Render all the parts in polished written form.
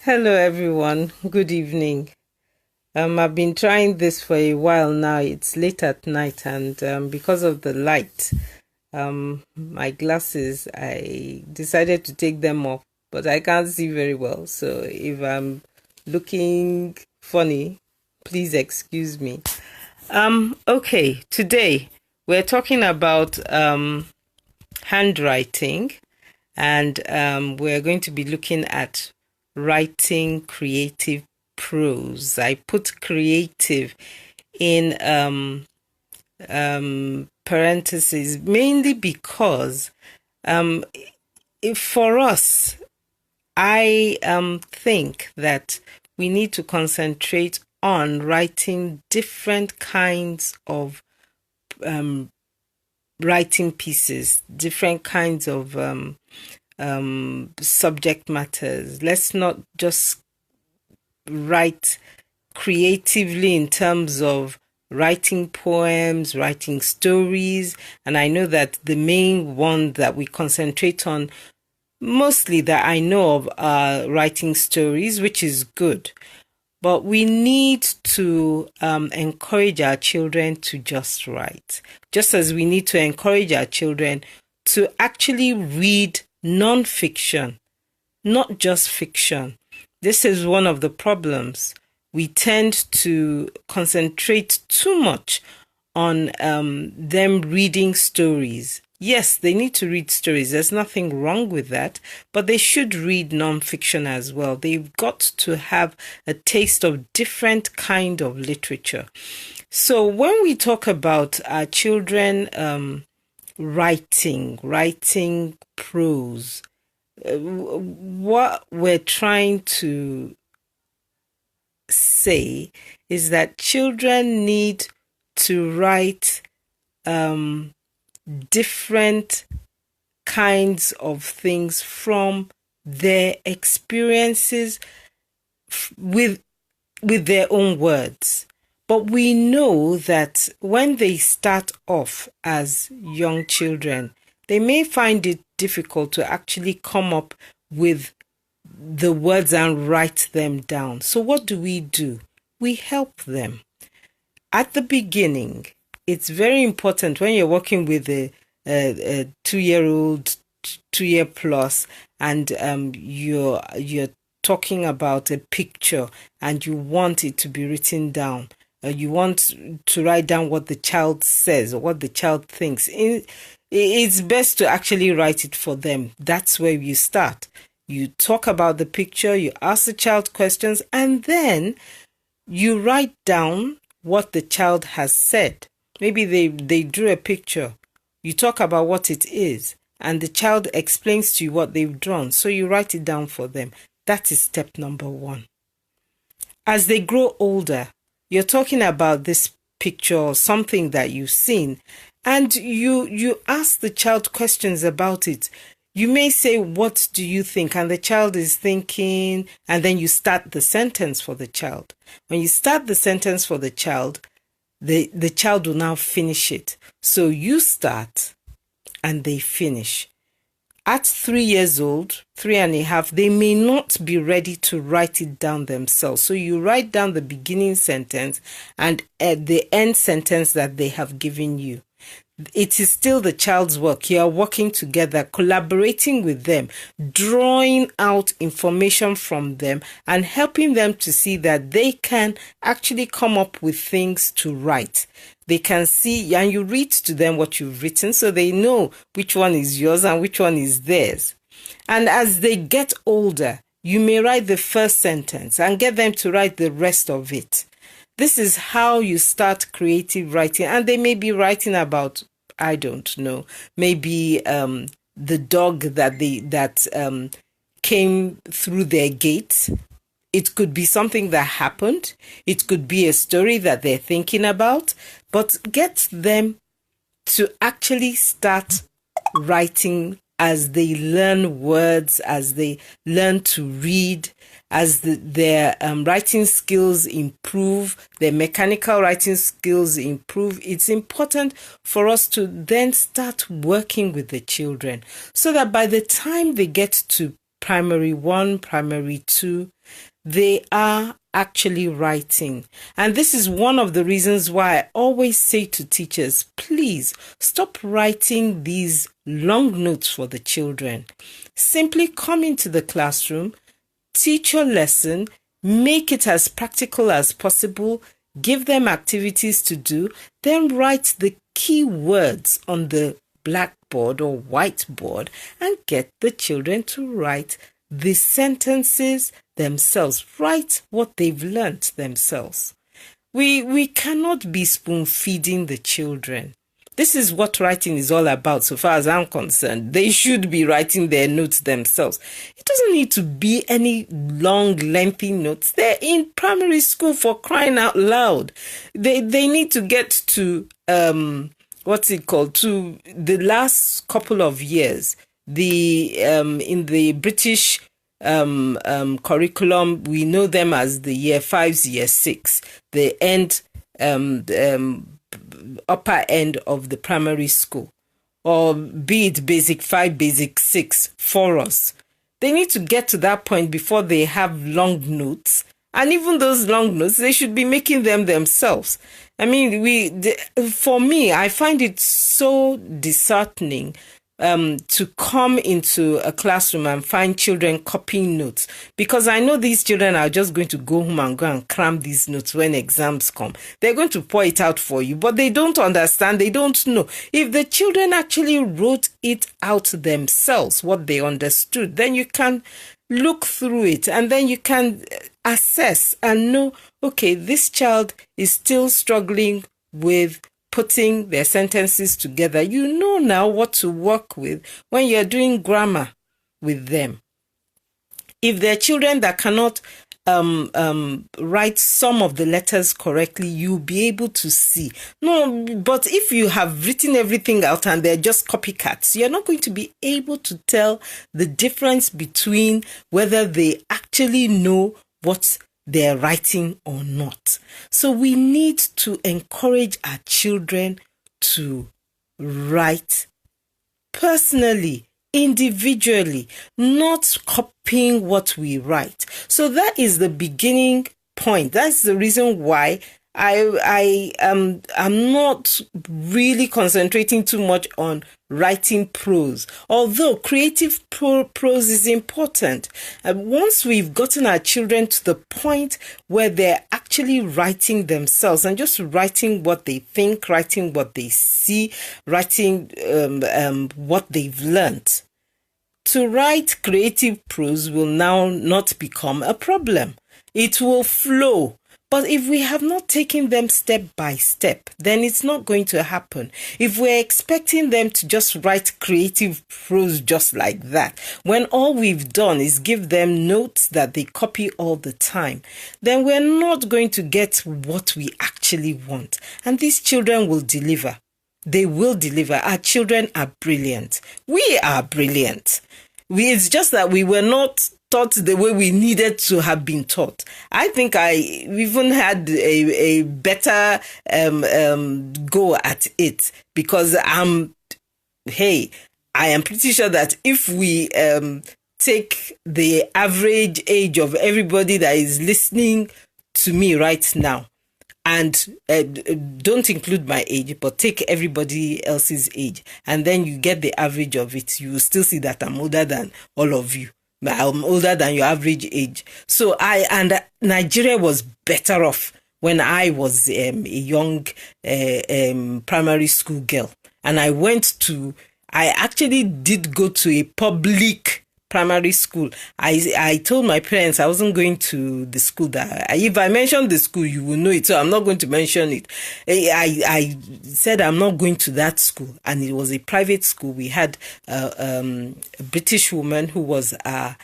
Hello everyone, good evening. I've been trying this for a while now. It's late at night and because of the light, my glasses, I decided to take them off, but I can't see very well. So if I'm looking funny, please excuse me. Okay, today we're talking about handwriting, and we're going to be looking at writing creative prose. I put creative in parentheses mainly because for us, I think that we need to concentrate on writing different kinds of writing pieces, different kinds of subject matters. Let's not just write creatively in terms of writing poems, writing stories. And I know that the main one that we concentrate on mostly that I know of are writing stories, which is good. But we need to encourage our children to just write, just as we need to encourage our children to actually read non-fiction, not just fiction. This is one of the problems. We tend to concentrate too much on them reading stories. Yes, they need to read stories. There's nothing wrong with that, but they should read non-fiction as well. They've got to have a taste of different kind of literature. So when we talk about our children writing prose, what we're trying to say is that children need to write different kinds of things from their experiences with their own words. But we know that when they start off as young children, they may find it difficult to actually come up with the words and write them down. So what do? We help them. At the beginning, it's very important when you're working with a 2-year-old, 2-year plus, and you're talking about a picture and you want it to be written down. You want to write down what the child says or what the child thinks. It's best to actually write it for them. That's where you start. You talk about the picture, you ask the child questions, and then you write down what the child has said. Maybe they drew a picture. You talk about what it is, and the child explains to you what they've drawn. So you write it down for them. That is step number 1. As they grow older, you're talking about this picture or something that you've seen, and you ask the child questions about it. You may say, what do you think? And the child is thinking, and then you start the sentence for the child. When you start the sentence for the child, the child will now finish it. So you start and they finish. At 3 years old, 3.5, they may not be ready to write it down themselves. So you write down the beginning sentence and the end sentence that they have given you. It is still the child's work. You are working together, collaborating with them, drawing out information from them and helping them to see that they can actually come up with things to write. They can see, and you read to them what you've written so they know which one is yours and which one is theirs. And as they get older, you may write the first sentence and get them to write the rest of it. This is how you start creative writing. And they may be writing about, I don't know, maybe the dog that came through their gate. It could be something that happened. It could be a story that they're thinking about. But get them to actually start writing as they learn words, as they learn to read, as their writing skills improve, their mechanical writing skills improve. It's important for us to then start working with the children so that by the time they get to primary 1, primary 2, they are actually writing. And this is one of the reasons why I always say to teachers, please stop writing these long notes for the children. Simply come into the classroom, teach your lesson, make it as practical as possible, give them activities to do, then write the key words on the blackboard or whiteboard and get the children to write the sentences themselves, write what they've learnt themselves. We cannot be spoon-feeding the children. This is what writing is all about, so far as I'm concerned. They should be writing their notes themselves. It doesn't need to be any long, lengthy notes. They're in primary school, for crying out loud. They need to get to, to the last couple of years. In the British curriculum, we know them as the year 5s, year 6, the upper end of the primary school, or be it basic 5, basic 6 for us. They need to get to that point before they have long notes. And even those long notes, they should be making them themselves. I mean, for me, I find it so disheartening to come into a classroom and find children copying notes, because I know these children are just going to go home and go and cram these notes when exams come. They're going to pour it out for you, but they don't understand, they don't know. If the children actually wrote it out themselves, what they understood, then you can look through it and then you can assess and know, okay, this child is still struggling with putting their sentences together. You know now what to work with when you're doing grammar with them. If they're children that cannot write some of the letters correctly, you'll be able to see. No, but if you have written everything out and they're just copycats, you're not going to be able to tell the difference between whether they actually know what they're writing or not. So we need to encourage our children to write personally, individually, not copying what we write. So that is the beginning point. That's the reason why I'm not really concentrating too much on writing prose, although creative prose is important. Once we've gotten our children to the point where they're actually writing themselves and just writing what they think, writing what they see, writing what they've learnt, to write creative prose will now not become a problem. It will flow. But if we have not taken them step by step, then it's not going to happen. If we're expecting them to just write creative prose just like that, when all we've done is give them notes that they copy all the time, then we're not going to get what we actually want. And these children will deliver. They will deliver. Our children are brilliant. We are brilliant. It's just that we were not taught the way we needed to have been taught. I think I even had a better go at it, because I am pretty sure that if we take the average age of everybody that is listening to me right now, and don't include my age, but take everybody else's age, and then you get the average of it, you will still see that I'm older than all of you. I'm older than your average age. So Nigeria was better off when I was a young primary school girl. And I actually did go to a public primary school. I told my parents I wasn't going to the school that, if I mention the school, you will know it. So I'm not going to mention it. I said I'm not going to that school. And it was a private school. We had a British woman who was a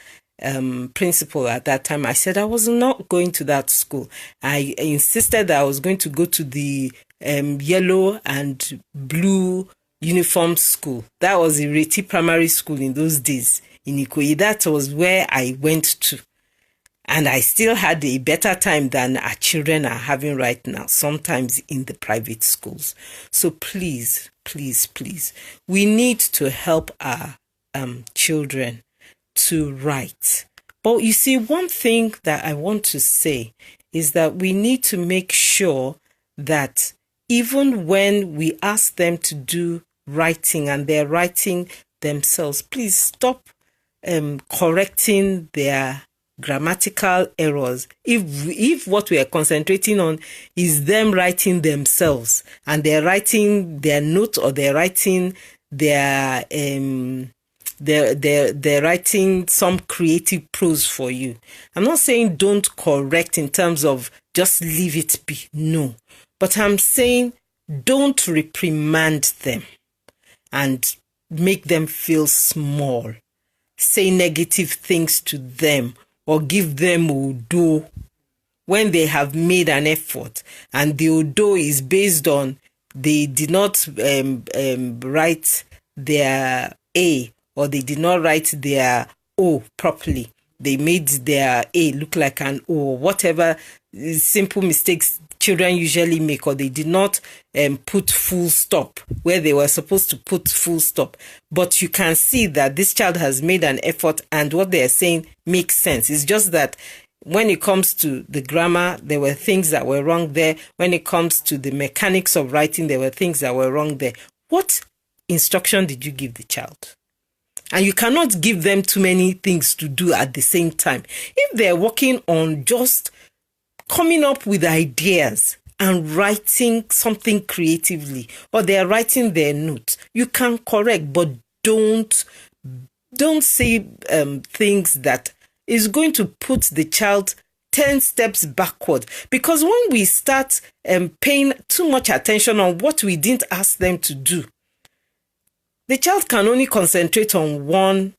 principal at that time. I said I was not going to that school. I insisted that I was going to go to the yellow and blue uniform school. That was Ireti Primary School in those days. In Ikoyi, that was where I went to. And I still had a better time than our children are having right now, sometimes in the private schools. So please, please, please, we need to help our children to write. But you see, one thing that I want to say is that we need to make sure that even when we ask them to do writing and they're writing themselves, please stop correcting their grammatical errors. If what we are concentrating on is them writing themselves and they're writing their note or they're writing they're writing some creative prose for you. I'm not saying don't correct in terms of just leave it be. No. But I'm saying don't reprimand them and make them feel small. Say negative things to them or give them odo when they have made an effort. And the odo is based on they did not write their A or they did not write their O properly. They made their A look like an O or whatever simple mistakes children usually make, or they did not put full stop where they were supposed to put full stop. But you can see that this child has made an effort and what they are saying makes sense. It's just that when it comes to the grammar, there were things that were wrong there. When it comes to the mechanics of writing, there were things that were wrong there. What instruction did you give the child? And you cannot give them too many things to do at the same time. If they're working on just coming up with ideas and writing something creatively, or they're writing their notes, you can correct, but don't say things that is going to put the child 10 steps backward. Because when we start paying too much attention on what we didn't ask them to do, the child can only concentrate on one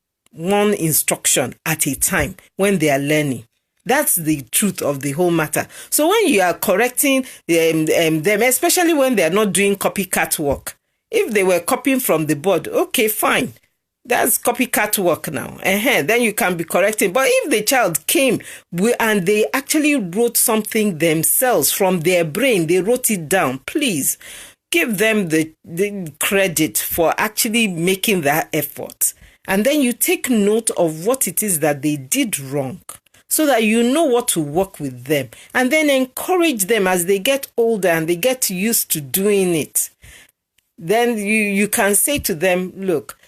instruction at a time when they are learning. That's the truth of the whole matter. So when you are correcting them, especially when they are not doing copycat work, if they were copying from the board, okay, fine. That's copycat work now. Then you can be correcting. But if the child came and they actually wrote something themselves from their brain, they wrote it down, please give them the credit for actually making that effort. And then you take note of what it is that they did wrong, so that you know what to work with them, and then encourage them as they get older and they get used to doing it. Then you can say to them, look,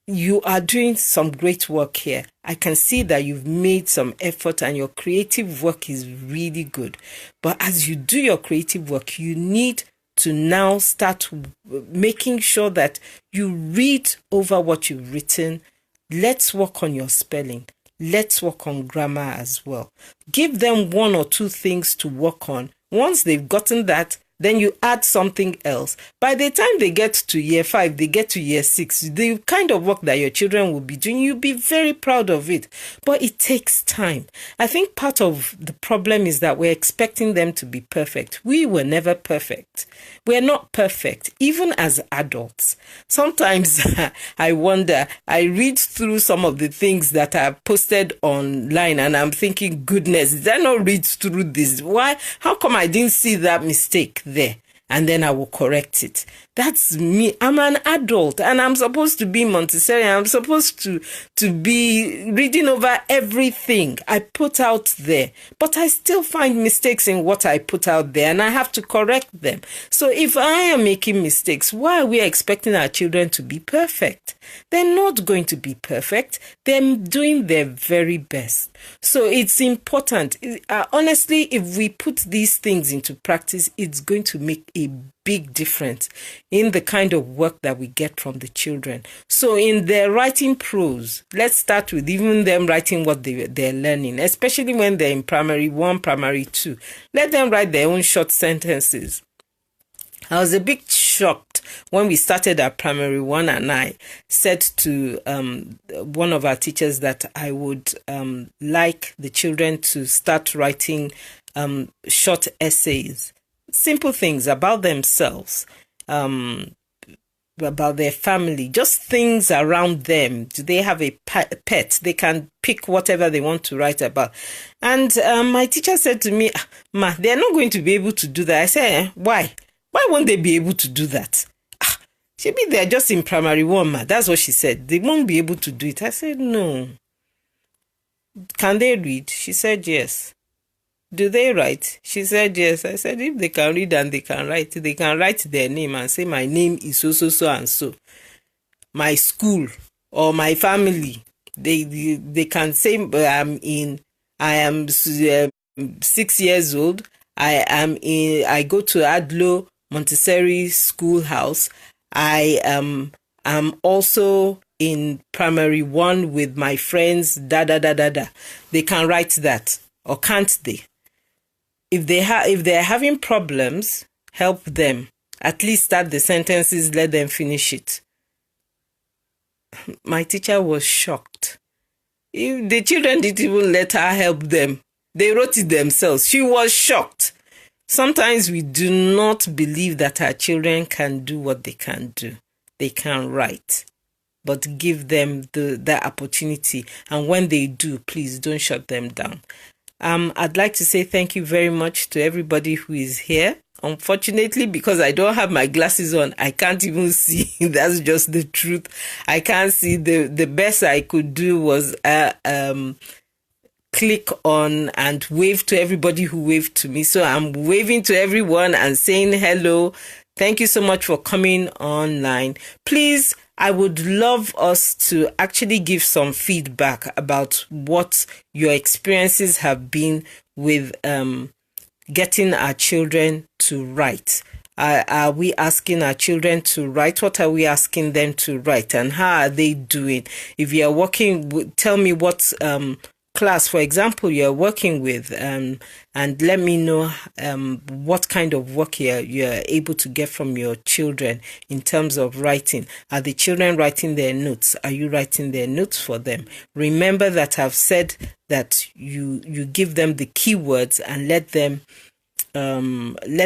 you are doing some great work here. I can see that you've made some effort and your creative work is really good. But as you do your creative work, you need to now start making sure that you read over what you've written. Let's work on your spelling. Let's work on grammar as well. Give them one or two things to work on. Once they've gotten that, then you add something else. By the time they get to year 5, they get to year 6, the kind of work that your children will be doing, you'll be very proud of it. But it takes time. I think part of the problem is that we're expecting them to be perfect. We were never perfect. We're not perfect, even as adults. Sometimes I wonder, I read through some of the things that are posted online and I'm thinking, goodness, did I not read through this? Why? How come I didn't see that mistake there? And then I will correct it. That's me. I'm an adult and I'm supposed to be Montessori. I'm supposed to be reading over everything I put out there. But I still find mistakes in what I put out there and I have to correct them. So if I am making mistakes, why are we expecting our children to be perfect? They're not going to be perfect. They're doing their very best. So it's important. Honestly, if we put these things into practice, it's going to make a big difference in the kind of work that we get from the children. So in their writing prose, let's start with even them writing what they're learning, especially when they're in primary 1, primary 2. Let them write their own short sentences. I was a bit shocked when we started our primary 1 and I said to one of our teachers that I would like the children to start writing short essays, simple things about themselves, about their family, just things around them. Do they have a pet? They can pick whatever they want to write about. And my teacher said to me, Ma, they're not going to be able to do that. I said, why? Why won't they be able to do that? Maybe they're just in primary 1, Ma. That's what she said. They won't be able to do it. I said, no. Can they read? She said yes. Do they write? She said yes. I said if they can read and they can write their name and say my name is so and so. My school or my family. They can say I am 6 years old. I go to Addlo Montessori schoolhouse. I am also in primary 1 with my friends. They can write that, or can't they? If they're having problems, help them. At least start the sentences, let them finish it. My teacher was shocked. If the children didn't even let her help them, they wrote it themselves. She was shocked. Sometimes we do not believe that our children can do what they can do. They can write, but give them that opportunity. And when they do, please don't shut them down. I'd like to say thank you very much to everybody who is here. Unfortunately, because I don't have my glasses on, I can't even see. That's just the truth. I can't see. The best I could do was click on and wave to everybody who waved to me. So I'm waving to everyone and saying hello. Thank you so much for coming online. Please, I would love us to actually give some feedback about what your experiences have been with getting our children to write. Are we asking our children to write? What are we asking them to write? And how are they doing? If you are working, tell me what class, for example, you're working with, and let me know what kind of work you're able to get from your children in terms of writing. Are the children writing their notes? Are you writing their notes for them? Remember that I've said that you give them the keywords and let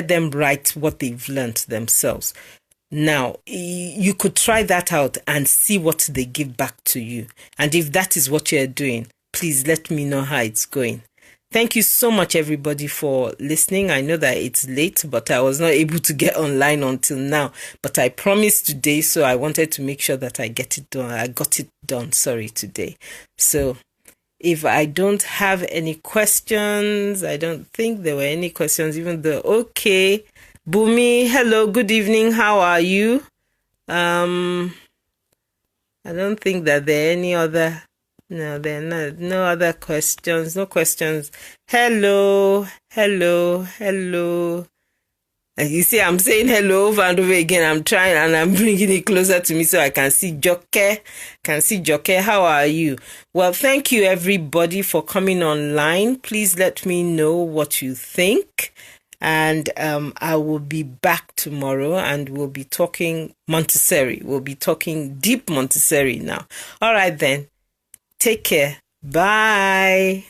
them write what they've learnt themselves. Now, you could try that out and see what they give back to you. And if that is what you're doing, please let me know how it's going. Thank you so much, everybody, for listening. I know that it's late, but I was not able to get online until now. But I promised today, so I wanted to make sure that I get it done. I got it done, today. So if I don't have any questions, I don't think there were any questions, even though, okay. Bumi, hello, good evening, how are you? I don't think that there are any other... No, there are no other questions. No questions. Hello. You see, I'm saying hello over and over again. I'm trying and I'm bringing it closer to me so I can see Joke. How are you? Well, thank you everybody for coming online. Please let me know what you think. And I will be back tomorrow and we'll be talking Montessori. We'll be talking deep Montessori now. All right then. Take care. Bye.